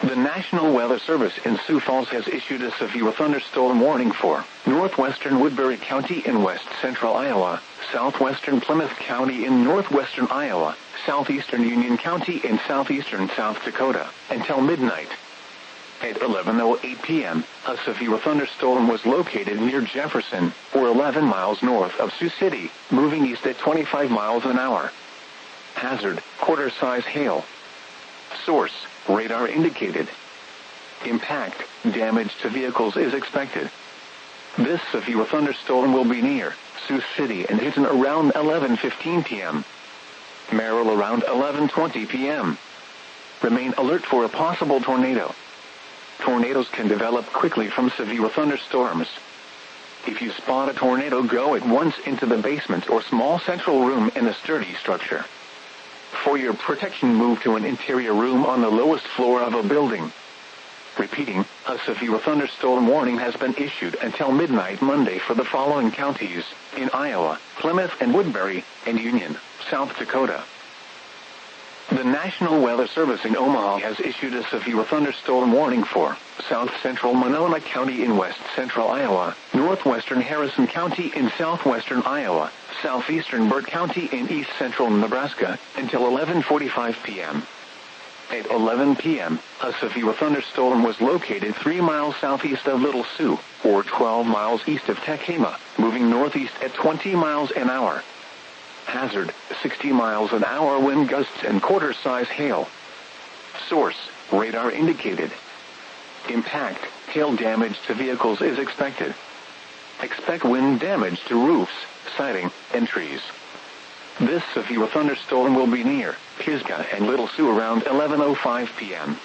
The National Weather Service in Sioux Falls has issued a severe thunderstorm warning for Northwestern Woodbury County in west central Iowa, Southwestern Plymouth County in northwestern Iowa, Southeastern Union County in southeastern South Dakota, until midnight. At 11:08 p.m., a severe thunderstorm was located near Jefferson, or 11 miles north of Sioux City, moving east at 25 miles an hour. Hazard, quarter-size hail. Source, radar indicated. Impact, damage to vehicles is expected. This severe thunderstorm will be near Sioux City and Hinton around 11:15 p.m. Merrill around 11:20 p.m. Remain alert for a possible tornado. Tornadoes can develop quickly from severe thunderstorms. If you spot a tornado, go at once into the basement or small central room in a sturdy structure. For your protection, move to an interior room on the lowest floor of a building. Repeating, a severe thunderstorm warning has been issued until midnight Monday for the following counties in Iowa, Plymouth and Woodbury, and Union, South Dakota. The National Weather Service in Omaha has issued a severe thunderstorm warning for south central Monona County in west central Iowa, northwestern Harrison County in southwestern Iowa, southeastern Burt County in east central Nebraska, until 11:45 p.m. At 11 p.m., a severe thunderstorm was located 3 miles southeast of Little Sioux, or 12 miles east of Tekema, moving northeast at 20 miles an hour. Hazard, 60 miles an hour wind gusts and quarter-size hail. Source, radar indicated. Impact, hail damage to vehicles is expected. Expect wind damage to roofs, siding, and trees. This severe thunderstorm will be near Pisgah and Little Sioux around 11:05 p.m.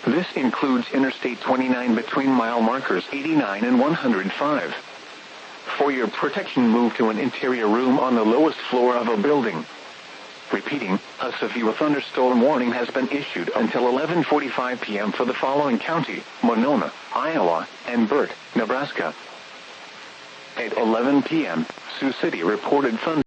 This includes Interstate 29 between mile markers 89 and 105. For your protection, move to an interior room on the lowest floor of a building. Repeating, a severe thunderstorm warning has been issued until 11:45 p.m. for the following county: Monona, Iowa, and Burt, Nebraska. At 11 p.m., Sioux City reported thunder.